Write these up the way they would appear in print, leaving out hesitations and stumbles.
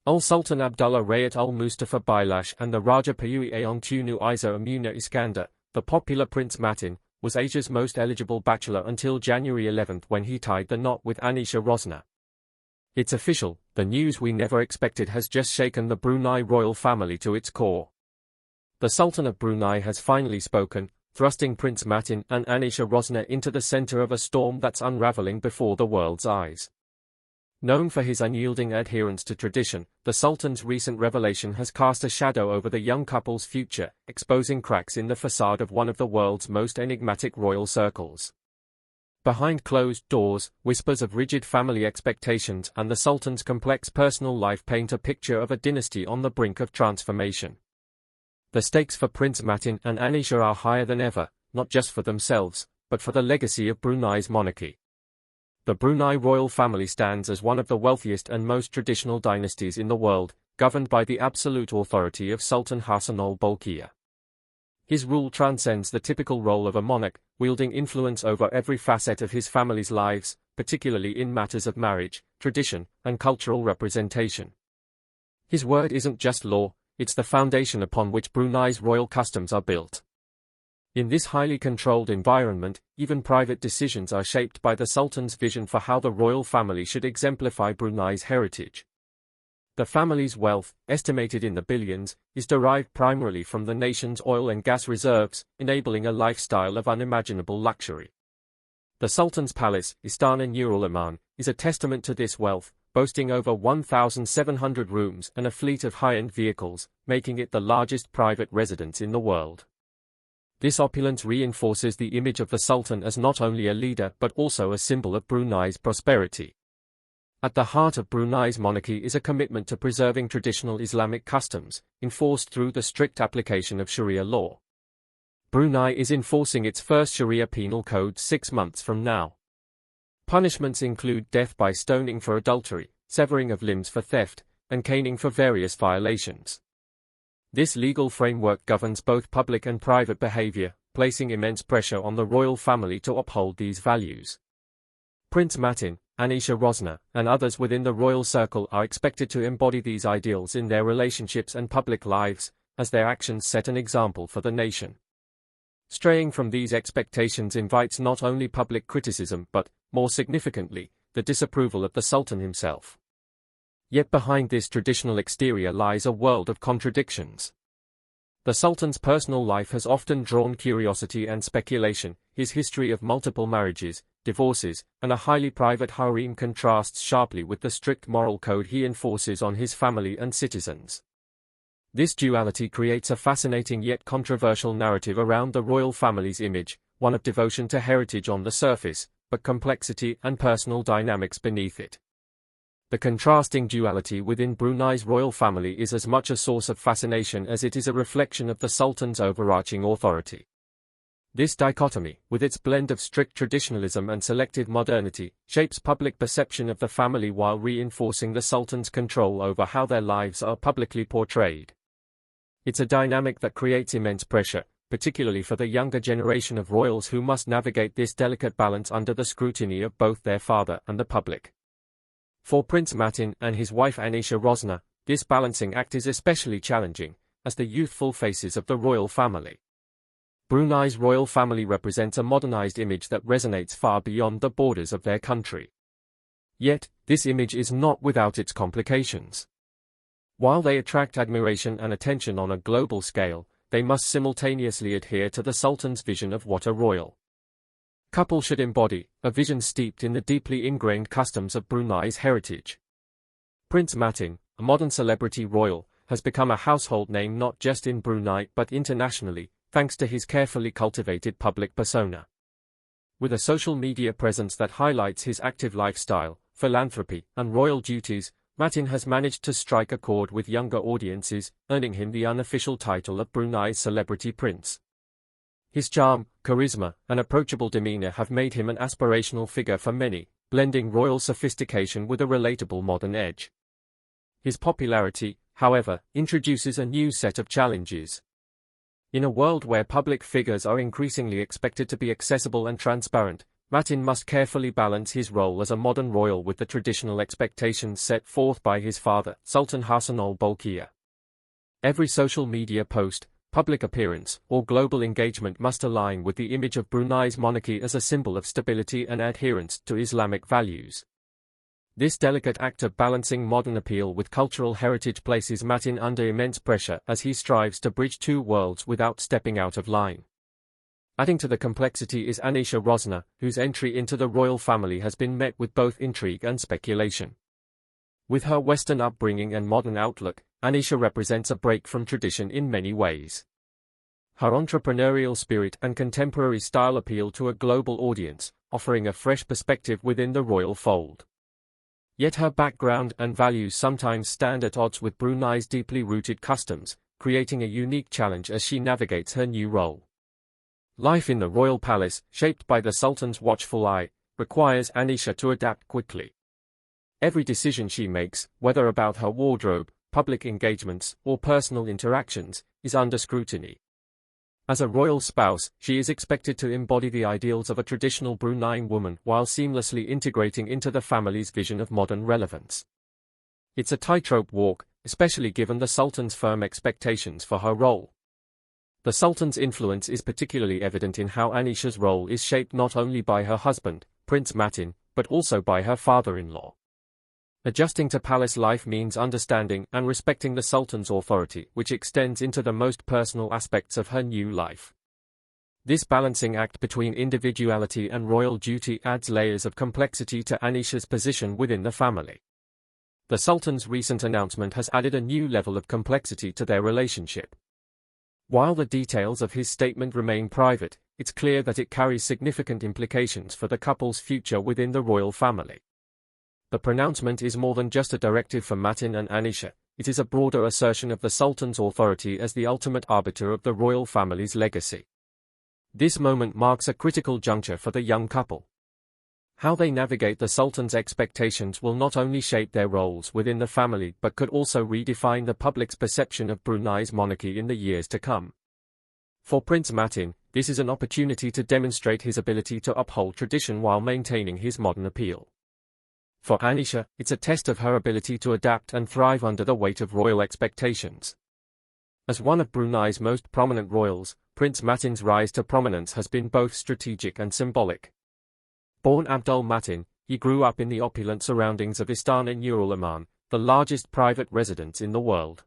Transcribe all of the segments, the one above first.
Sultan Abdullah Rayat Mustafa Bailash and the Raja Payui Ayong Tunu Isa Amuna Iskandar, the popular Prince Mateen, was Asia's most eligible bachelor until January 11 when he tied the knot with Anisha Rosnah. It's official, the news we never expected has just shaken the Brunei royal family to its core. The Sultan of Brunei has finally spoken, thrusting Prince Mateen and Anisha Rosnah into the center of a storm that's unraveling before the world's eyes. Known for his unyielding adherence to tradition, the Sultan's recent revelation has cast a shadow over the young couple's future, exposing cracks in the facade of one of the world's most enigmatic royal circles. Behind closed doors, whispers of rigid family expectations and the Sultan's complex personal life paint a picture of a dynasty on the brink of transformation. The stakes for Prince Mateen and Anisha are higher than ever, not just for themselves, but for the legacy of Brunei's monarchy. The Brunei royal family stands as one of the wealthiest and most traditional dynasties in the world, governed by the absolute authority of Sultan Hassan al-Bolkiah. His rule transcends the typical role of a monarch, wielding influence over every facet of his family's lives, particularly in matters of marriage, tradition, and cultural representation. His word isn't just law, it's the foundation upon which Brunei's royal customs are built. In this highly controlled environment, even private decisions are shaped by the Sultan's vision for how the royal family should exemplify Brunei's heritage. The family's wealth, estimated in the billions, is derived primarily from the nation's oil and gas reserves, enabling a lifestyle of unimaginable luxury. The Sultan's palace, Istana Nurul Aman, is a testament to this wealth, boasting over 1,700 rooms and a fleet of high-end vehicles, making it the largest private residence in the world. This opulence reinforces the image of the Sultan as not only a leader but also a symbol of Brunei's prosperity. At the heart of Brunei's monarchy is a commitment to preserving traditional Islamic customs, enforced through the strict application of Sharia law. Brunei is enforcing its first Sharia penal code 6 months from now. Punishments include death by stoning for adultery, severing of limbs for theft, and caning for various violations. This legal framework governs both public and private behavior, placing immense pressure on the royal family to uphold these values. Prince Mateen, Anisha Rosnah, and others within the royal circle are expected to embody these ideals in their relationships and public lives, as their actions set an example for the nation. Straying from these expectations invites not only public criticism but, more significantly, the disapproval of the Sultan himself. Yet behind this traditional exterior lies a world of contradictions. The Sultan's personal life has often drawn curiosity and speculation. His history of multiple marriages, divorces, and a highly private harem contrasts sharply with the strict moral code he enforces on his family and citizens. This duality creates a fascinating yet controversial narrative around the royal family's image, one of devotion to heritage on the surface, but complexity and personal dynamics beneath it. The contrasting duality within Brunei's royal family is as much a source of fascination as it is a reflection of the Sultan's overarching authority. This dichotomy, with its blend of strict traditionalism and selective modernity, shapes public perception of the family while reinforcing the Sultan's control over how their lives are publicly portrayed. It's a dynamic that creates immense pressure, particularly for the younger generation of royals who must navigate this delicate balance under the scrutiny of both their father and the public. For Prince Mateen and his wife Anisha Rosnah, this balancing act is especially challenging, as the youthful faces of the royal family. Brunei's royal family represents a modernized image that resonates far beyond the borders of their country. Yet, this image is not without its complications. While they attract admiration and attention on a global scale, they must simultaneously adhere to the Sultan's vision of what a royal couple should embody, a vision steeped in the deeply ingrained customs of Brunei's heritage. Prince Mateen, a modern celebrity royal, has become a household name not just in Brunei but internationally, thanks to his carefully cultivated public persona. With a social media presence that highlights his active lifestyle, philanthropy, and royal duties, Mateen has managed to strike a chord with younger audiences, earning him the unofficial title of Brunei's celebrity prince. His charm, charisma, and approachable demeanor have made him an aspirational figure for many, blending royal sophistication with a relatable modern edge. His popularity, however, introduces a new set of challenges. In a world where public figures are increasingly expected to be accessible and transparent, Mateen must carefully balance his role as a modern royal with the traditional expectations set forth by his father, Sultan Hassan al-Bolkiah. Every social media post, public appearance, or global engagement must align with the image of Brunei's monarchy as a symbol of stability and adherence to Islamic values. This delicate act of balancing modern appeal with cultural heritage places Mateen under immense pressure as he strives to bridge two worlds without stepping out of line. Adding to the complexity is Anisha Rosnah, whose entry into the royal family has been met with both intrigue and speculation. With her Western upbringing and modern outlook, Anisha represents a break from tradition in many ways. Her entrepreneurial spirit and contemporary style appeal to a global audience, offering a fresh perspective within the royal fold. Yet her background and values sometimes stand at odds with Brunei's deeply rooted customs, creating a unique challenge as she navigates her new role. Life in the royal palace, shaped by the Sultan's watchful eye, requires Anisha to adapt quickly. Every decision she makes, whether about her wardrobe, public engagements, or personal interactions, is under scrutiny. As a royal spouse, she is expected to embody the ideals of a traditional Bruneian woman while seamlessly integrating into the family's vision of modern relevance. It's a tightrope walk, especially given the Sultan's firm expectations for her role. The Sultan's influence is particularly evident in how Anisha's role is shaped not only by her husband, Prince Mateen, but also by her father-in-law. Adjusting to palace life means understanding and respecting the Sultan's authority, which extends into the most personal aspects of her new life. This balancing act between individuality and royal duty adds layers of complexity to Anisha's position within the family. The Sultan's recent announcement has added a new level of complexity to their relationship. While the details of his statement remain private, it's clear that it carries significant implications for the couple's future within the royal family. The pronouncement is more than just a directive for Mateen and Anisha, it is a broader assertion of the Sultan's authority as the ultimate arbiter of the royal family's legacy. This moment marks a critical juncture for the young couple. How they navigate the Sultan's expectations will not only shape their roles within the family but could also redefine the public's perception of Brunei's monarchy in the years to come. For Prince Mateen, this is an opportunity to demonstrate his ability to uphold tradition while maintaining his modern appeal. For Anisha, it's a test of her ability to adapt and thrive under the weight of royal expectations. As one of Brunei's most prominent royals, Prince Mateen's rise to prominence has been both strategic and symbolic. Born Abdul Mateen, he grew up in the opulent surroundings of Istana Nurul Aman, the largest private residence in the world.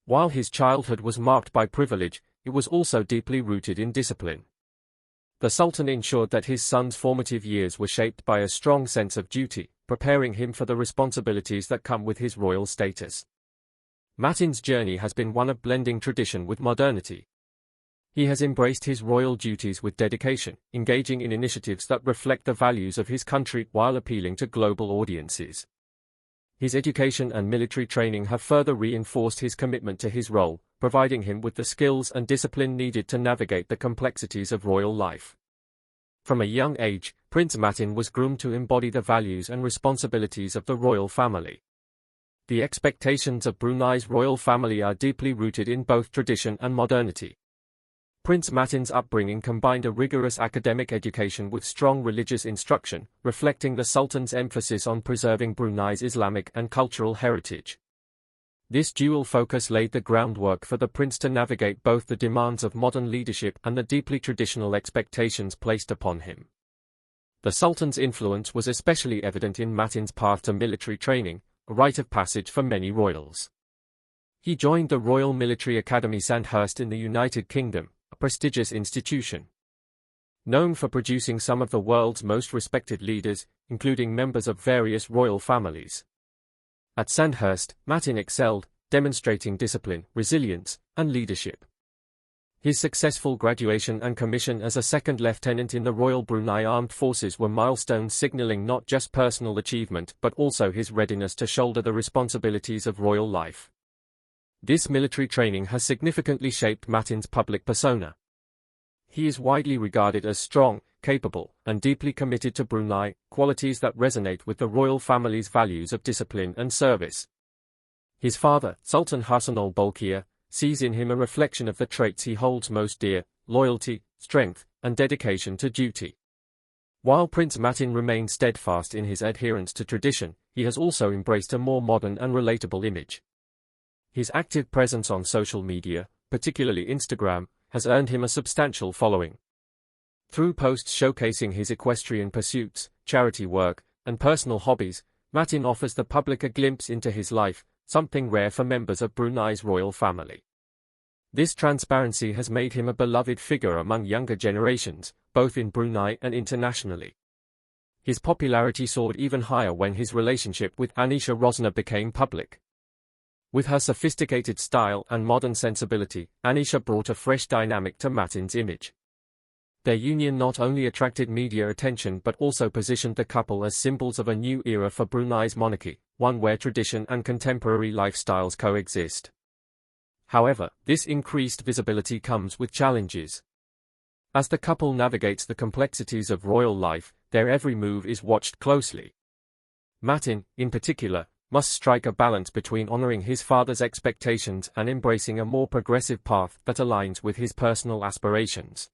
While his childhood was marked by privilege, it was also deeply rooted in discipline. The Sultan ensured that his son's formative years were shaped by a strong sense of duty, preparing him for the responsibilities that come with his royal status. Mateen's journey has been one of blending tradition with modernity. He has embraced his royal duties with dedication, engaging in initiatives that reflect the values of his country while appealing to global audiences. His education and military training have further reinforced his commitment to his role, providing him with the skills and discipline needed to navigate the complexities of royal life. From a young age, Prince Mateen was groomed to embody the values and responsibilities of the royal family. The expectations of Brunei's royal family are deeply rooted in both tradition and modernity. Prince Mateen's upbringing combined a rigorous academic education with strong religious instruction, reflecting the Sultan's emphasis on preserving Brunei's Islamic and cultural heritage. This dual focus laid the groundwork for the prince to navigate both the demands of modern leadership and the deeply traditional expectations placed upon him. The Sultan's influence was especially evident in Mateen's path to military training, a rite of passage for many royals. He joined the Royal Military Academy Sandhurst in the United Kingdom, a prestigious institution. Known for producing some of the world's most respected leaders, including members of various royal families. At Sandhurst, Mateen excelled, demonstrating discipline, resilience, and leadership. His successful graduation and commission as a second lieutenant in the Royal Brunei Armed Forces were milestones signaling not just personal achievement but also his readiness to shoulder the responsibilities of royal life. This military training has significantly shaped Mateen's public persona. He is widely regarded as strong, capable, and deeply committed to Brunei, qualities that resonate with the royal family's values of discipline and service. His father, Sultan Hassan al-Bolkiah, sees in him a reflection of the traits he holds most dear: loyalty, strength, and dedication to duty. While Prince Mateen remained steadfast in his adherence to tradition, he has also embraced a more modern and relatable image. His active presence on social media, particularly Instagram, has earned him a substantial following. Through posts showcasing his equestrian pursuits, charity work, and personal hobbies, Mateen offers the public a glimpse into his life, something rare for members of Brunei's royal family. This transparency has made him a beloved figure among younger generations, both in Brunei and internationally. His popularity soared even higher when his relationship with Anisha Rosnah became public. With her sophisticated style and modern sensibility, Anisha brought a fresh dynamic to Mateen's image. Their union not only attracted media attention but also positioned the couple as symbols of a new era for Brunei's monarchy, one where tradition and contemporary lifestyles coexist. However, this increased visibility comes with challenges. As the couple navigates the complexities of royal life, their every move is watched closely. Mateen, in particular, must strike a balance between honoring his father's expectations and embracing a more progressive path that aligns with his personal aspirations.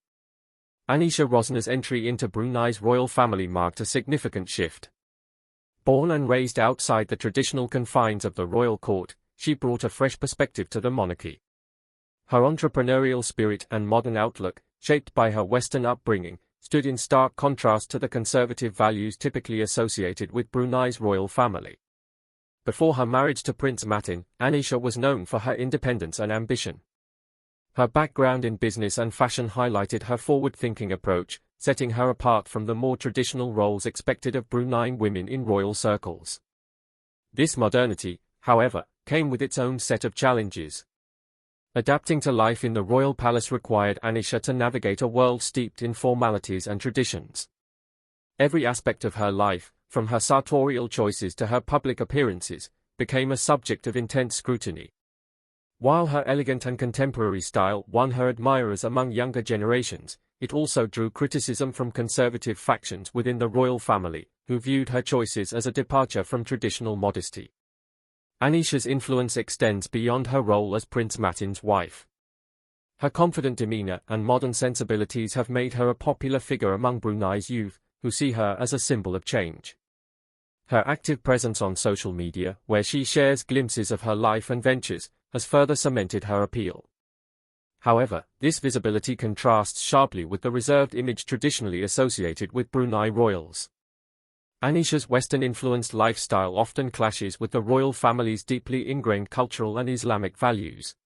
Anisha Rosnah's entry into Brunei's royal family marked a significant shift. Born and raised outside the traditional confines of the royal court, she brought a fresh perspective to the monarchy. Her entrepreneurial spirit and modern outlook, shaped by her Western upbringing, stood in stark contrast to the conservative values typically associated with Brunei's royal family. Before her marriage to Prince Mateen, Anisha was known for her independence and ambition. Her background in business and fashion highlighted her forward-thinking approach, setting her apart from the more traditional roles expected of Brunei women in royal circles. This modernity, however, came with its own set of challenges. Adapting to life in the royal palace required Anisha to navigate a world steeped in formalities and traditions. Every aspect of her life, from her sartorial choices to her public appearances, became a subject of intense scrutiny. While her elegant and contemporary style won her admirers among younger generations, it also drew criticism from conservative factions within the royal family, who viewed her choices as a departure from traditional modesty. Anisha's influence extends beyond her role as Prince Mateen's wife. Her confident demeanor and modern sensibilities have made her a popular figure among Brunei's youth, who see her as a symbol of change. Her active presence on social media, where she shares glimpses of her life and ventures, has further cemented her appeal. However, this visibility contrasts sharply with the reserved image traditionally associated with Brunei royals. Anisha's Western-influenced lifestyle often clashes with the royal family's deeply ingrained cultural and Islamic values.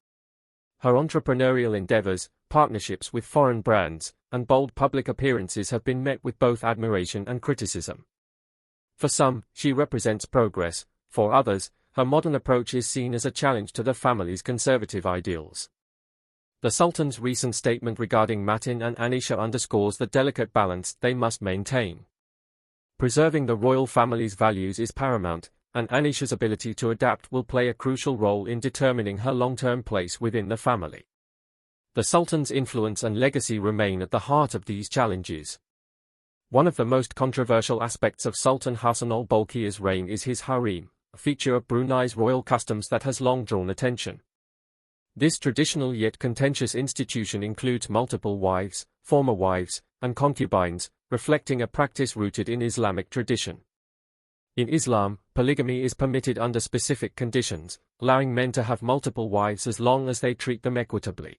Her entrepreneurial endeavors, partnerships with foreign brands, and bold public appearances have been met with both admiration and criticism. For some, she represents progress; for others, her modern approach is seen as a challenge to the family's conservative ideals. The Sultan's recent statement regarding Mateen and Anisha underscores the delicate balance they must maintain. Preserving the royal family's values is paramount, and Anisha's ability to adapt will play a crucial role in determining her long-term place within the family. The Sultan's influence and legacy remain at the heart of these challenges. One of the most controversial aspects of Sultan Hassan al-Bolkiah's reign is his harem, a feature of Brunei's royal customs that has long drawn attention. This traditional yet contentious institution includes multiple wives, former wives, and concubines, reflecting a practice rooted in Islamic tradition. In Islam, polygamy is permitted under specific conditions, allowing men to have multiple wives as long as they treat them equitably.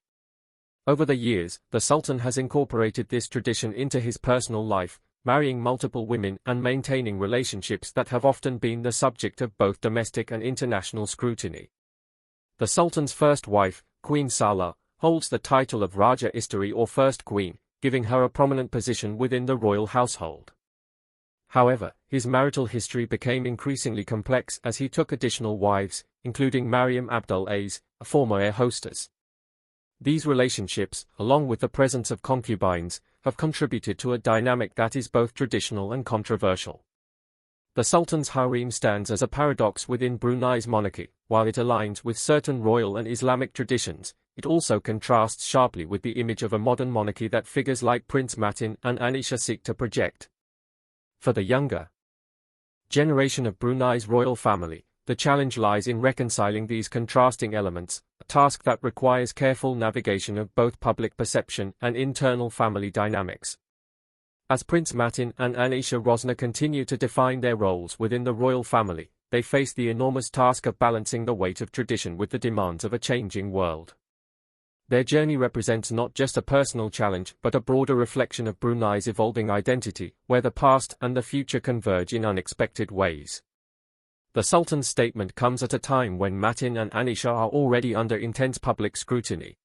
Over the years, the Sultan has incorporated this tradition into his personal life, marrying multiple women and maintaining relationships that have often been the subject of both domestic and international scrutiny. The Sultan's first wife, Queen Salah, holds the title of Raja Isteri or First Queen, giving her a prominent position within the royal household. However, his marital history became increasingly complex as he took additional wives, including Mariam Abdul Aziz, a former air hostess. These relationships, along with the presence of concubines, have contributed to a dynamic that is both traditional and controversial. The Sultan's harem stands as a paradox within Brunei's monarchy. While it aligns with certain royal and Islamic traditions, it also contrasts sharply with the image of a modern monarchy that figures like Prince Mateen and Anisha seek to project. For the younger generation of Brunei's royal family, the challenge lies in reconciling these contrasting elements, a task that requires careful navigation of both public perception and internal family dynamics. As Prince Mateen and Anisha Rosnah continue to define their roles within the royal family, they face the enormous task of balancing the weight of tradition with the demands of a changing world. Their journey represents not just a personal challenge but a broader reflection of Brunei's evolving identity, where the past and the future converge in unexpected ways. The Sultan's statement comes at a time when Mateen and Anisha are already under intense public scrutiny.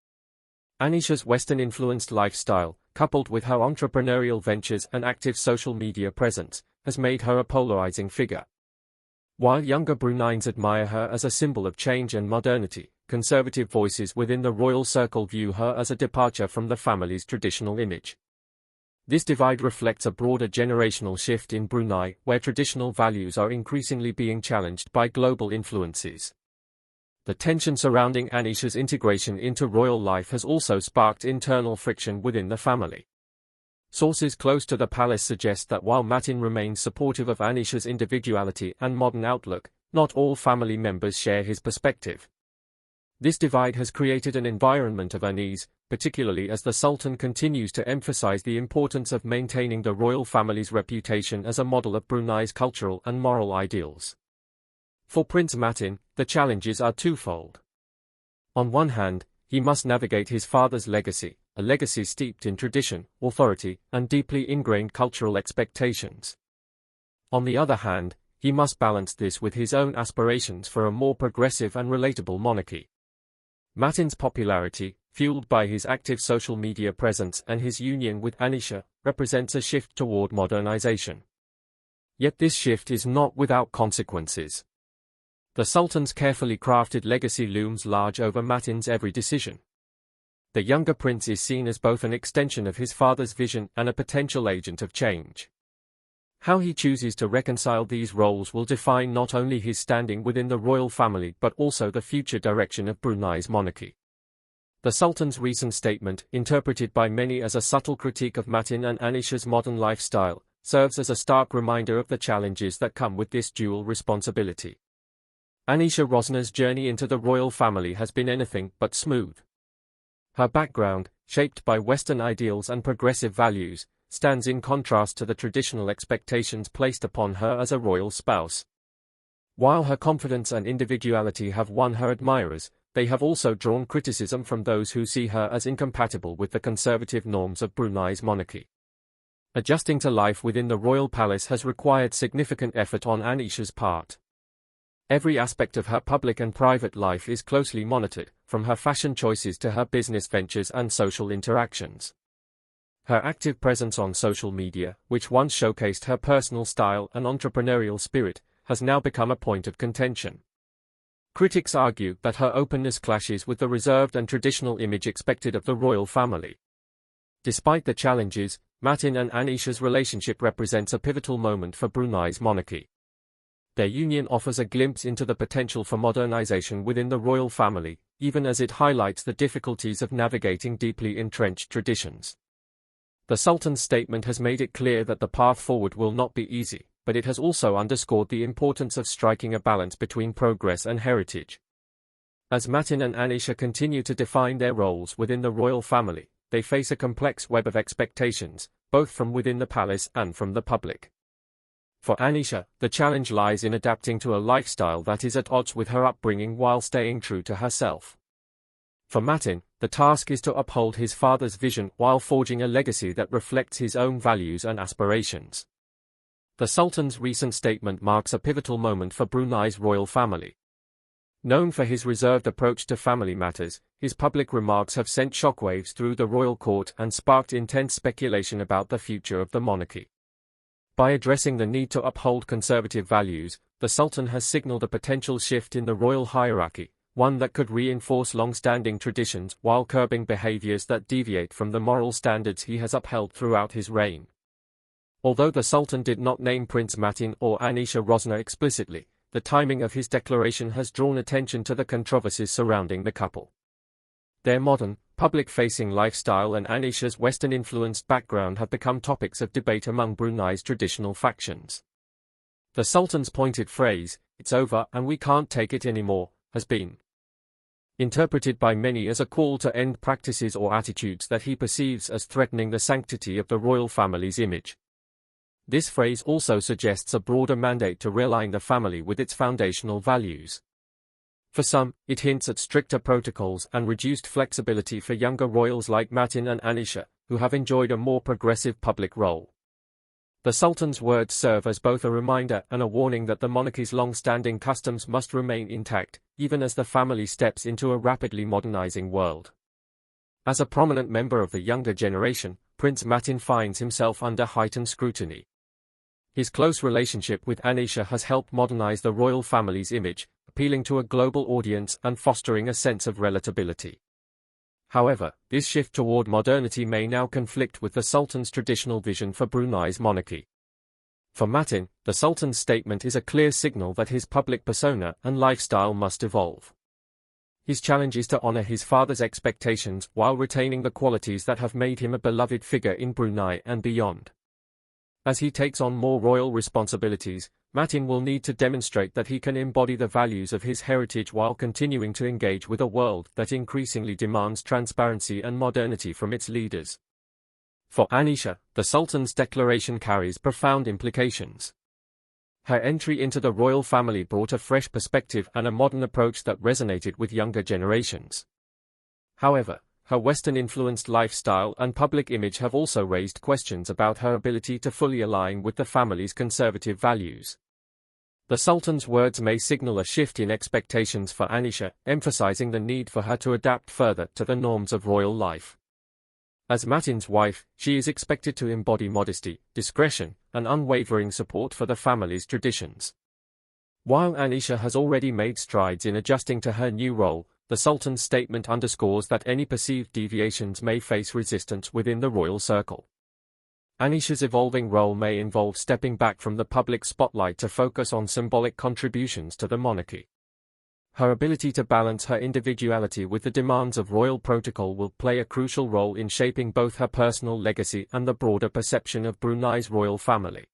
Anisha's Western-influenced lifestyle, coupled with her entrepreneurial ventures and active social media presence, has made her a polarizing figure. While younger Bruneians admire her as a symbol of change and modernity, conservative voices within the royal circle view her as a departure from the family's traditional image. This divide reflects a broader generational shift in Brunei, where traditional values are increasingly being challenged by global influences. The tension surrounding Anisha's integration into royal life has also sparked internal friction within the family. Sources close to the palace suggest that while Mateen remains supportive of Anisha's individuality and modern outlook, not all family members share his perspective. This divide has created an environment of unease, particularly as the Sultan continues to emphasize the importance of maintaining the royal family's reputation as a model of Brunei's cultural and moral ideals. For Prince Mateen, the challenges are twofold. On one hand, he must navigate his father's legacy, a legacy steeped in tradition, authority, and deeply ingrained cultural expectations. On the other hand, he must balance this with his own aspirations for a more progressive and relatable monarchy. Mateen's popularity, fueled by his active social media presence and his union with Anisha, represents a shift toward modernization. Yet this shift is not without consequences. The Sultan's carefully crafted legacy looms large over Mateen's every decision. The younger prince is seen as both an extension of his father's vision and a potential agent of change. How he chooses to reconcile these roles will define not only his standing within the royal family but also the future direction of Brunei's monarchy. The Sultan's recent statement, interpreted by many as a subtle critique of Mateen and Anisha's modern lifestyle, serves as a stark reminder of the challenges that come with this dual responsibility. Anisha Rosnah's journey into the royal family has been anything but smooth. Her background, shaped by Western ideals and progressive values, stands in contrast to the traditional expectations placed upon her as a royal spouse. While her confidence and individuality have won her admirers, they have also drawn criticism from those who see her as incompatible with the conservative norms of Brunei's monarchy. Adjusting to life within the royal palace has required significant effort on Anisha's part. Every aspect of her public and private life is closely monitored, from her fashion choices to her business ventures and social interactions. Her active presence on social media, which once showcased her personal style and entrepreneurial spirit, has now become a point of contention. Critics argue that her openness clashes with the reserved and traditional image expected of the royal family. Despite the challenges, Mateen and Anisha's relationship represents a pivotal moment for Brunei's monarchy. Their union offers a glimpse into the potential for modernization within the royal family, even as it highlights the difficulties of navigating deeply entrenched traditions. The Sultan's statement has made it clear that the path forward will not be easy, but it has also underscored the importance of striking a balance between progress and heritage. As Mateen and Anisha continue to define their roles within the royal family, they face a complex web of expectations, both from within the palace and from the public. For Anisha, the challenge lies in adapting to a lifestyle that is at odds with her upbringing while staying true to herself. For Mateen, the task is to uphold his father's vision while forging a legacy that reflects his own values and aspirations. The Sultan's recent statement marks a pivotal moment for Brunei's royal family. Known for his reserved approach to family matters, his public remarks have sent shockwaves through the royal court and sparked intense speculation about the future of the monarchy. By addressing the need to uphold conservative values, the Sultan has signaled a potential shift in the royal hierarchy, one that could reinforce long-standing traditions while curbing behaviors that deviate from the moral standards he has upheld throughout his reign. Although the Sultan did not name Prince Mateen or Anisha Rosnah explicitly, the timing of his declaration has drawn attention to the controversies surrounding the couple. Their modern, public-facing lifestyle and Anisha's Western-influenced background have become topics of debate among Brunei's traditional factions. The Sultan's pointed phrase, "It's over and we can't take it anymore," has been interpreted by many as a call to end practices or attitudes that he perceives as threatening the sanctity of the royal family's image. This phrase also suggests a broader mandate to realign the family with its foundational values. For some, it hints at stricter protocols and reduced flexibility for younger royals like Mateen and Anisha, who have enjoyed a more progressive public role. The Sultan's words serve as both a reminder and a warning that the monarchy's long-standing customs must remain intact, even as the family steps into a rapidly modernizing world. As a prominent member of the younger generation, Prince Mateen finds himself under heightened scrutiny. His close relationship with Anisha has helped modernize the royal family's image, appealing to a global audience and fostering a sense of relatability. However, this shift toward modernity may now conflict with the Sultan's traditional vision for Brunei's monarchy. For Mateen, the Sultan's statement is a clear signal that his public persona and lifestyle must evolve. His challenge is to honor his father's expectations while retaining the qualities that have made him a beloved figure in Brunei and beyond. As he takes on more royal responsibilities, Mateen will need to demonstrate that he can embody the values of his heritage while continuing to engage with a world that increasingly demands transparency and modernity from its leaders. For Anisha, the Sultan's declaration carries profound implications. Her entry into the royal family brought a fresh perspective and a modern approach that resonated with younger generations. However, her Western-influenced lifestyle and public image have also raised questions about her ability to fully align with the family's conservative values. The Sultan's words may signal a shift in expectations for Anisha, emphasizing the need for her to adapt further to the norms of royal life. As Mateen's wife, she is expected to embody modesty, discretion, and unwavering support for the family's traditions. While Anisha has already made strides in adjusting to her new role, the Sultan's statement underscores that any perceived deviations may face resistance within the royal circle. Anisha's evolving role may involve stepping back from the public spotlight to focus on symbolic contributions to the monarchy. Her ability to balance her individuality with the demands of royal protocol will play a crucial role in shaping both her personal legacy and the broader perception of Brunei's royal family.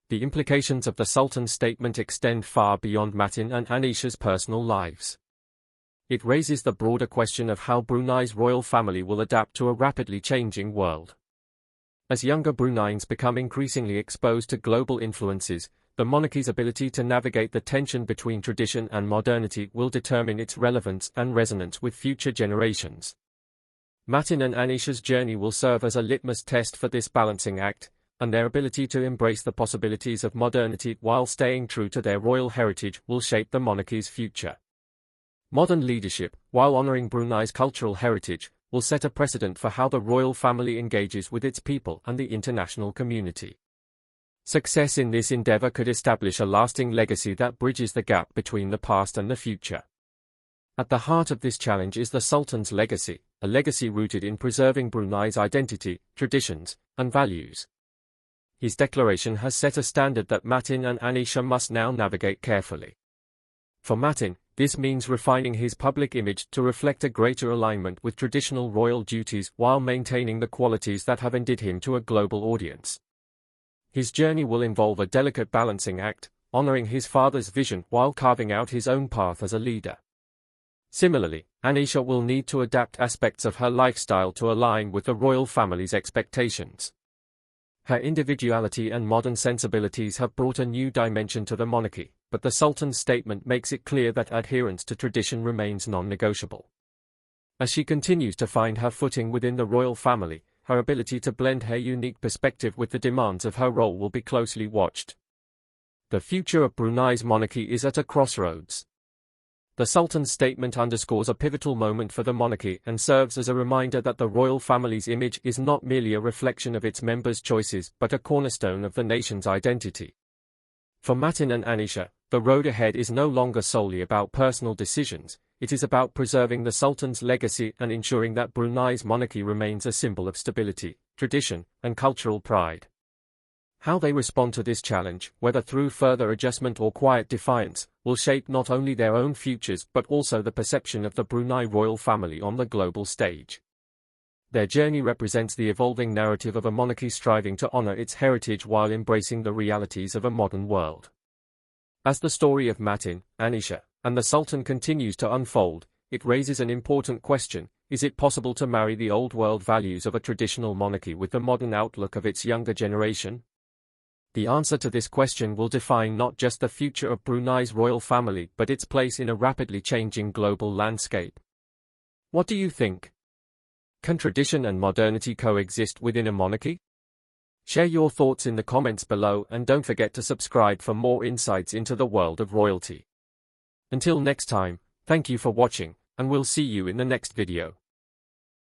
The implications of the Sultan's statement extend far beyond Mateen and Anisha's personal lives. It raises the broader question of how Brunei's royal family will adapt to a rapidly changing world. As younger Bruneians become increasingly exposed to global influences, the monarchy's ability to navigate the tension between tradition and modernity will determine its relevance and resonance with future generations. Mateen and Anisha's journey will serve as a litmus test for this balancing act, and their ability to embrace the possibilities of modernity while staying true to their royal heritage will shape the monarchy's future. Modern leadership, while honoring Brunei's cultural heritage, will set a precedent for how the royal family engages with its people and the international community. Success in this endeavor could establish a lasting legacy that bridges the gap between the past and the future. At the heart of this challenge is the Sultan's legacy, a legacy rooted in preserving Brunei's identity, traditions, and values. His declaration has set a standard that Mateen and Anisha must now navigate carefully. For Mateen, this means refining his public image to reflect a greater alignment with traditional royal duties while maintaining the qualities that have endeared him to a global audience. His journey will involve a delicate balancing act, honoring his father's vision while carving out his own path as a leader. Similarly, Anisha will need to adapt aspects of her lifestyle to align with the royal family's expectations. Her individuality and modern sensibilities have brought a new dimension to the monarchy, but the Sultan's statement makes it clear that adherence to tradition remains non-negotiable. As she continues to find her footing within the royal family, her ability to blend her unique perspective with the demands of her role will be closely watched. The future of Brunei's monarchy is at a crossroads. The Sultan's statement underscores a pivotal moment for the monarchy and serves as a reminder that the royal family's image is not merely a reflection of its members' choices but a cornerstone of the nation's identity. For Mateen and Anisha, the road ahead is no longer solely about personal decisions, it is about preserving the Sultan's legacy and ensuring that Brunei's monarchy remains a symbol of stability, tradition, and cultural pride. How they respond to this challenge, whether through further adjustment or quiet defiance, will shape not only their own futures but also the perception of the Brunei royal family on the global stage. Their journey represents the evolving narrative of a monarchy striving to honor its heritage while embracing the realities of a modern world. As the story of Mateen, Anisha, and the Sultan continues to unfold, it raises an important question: is it possible to marry the old world values of a traditional monarchy with the modern outlook of its younger generation? The answer to this question will define not just the future of Brunei's royal family but its place in a rapidly changing global landscape. What do you think? Can tradition and modernity coexist within a monarchy? Share your thoughts in the comments below and don't forget to subscribe for more insights into the world of royalty. Until next time, thank you for watching, and we'll see you in the next video.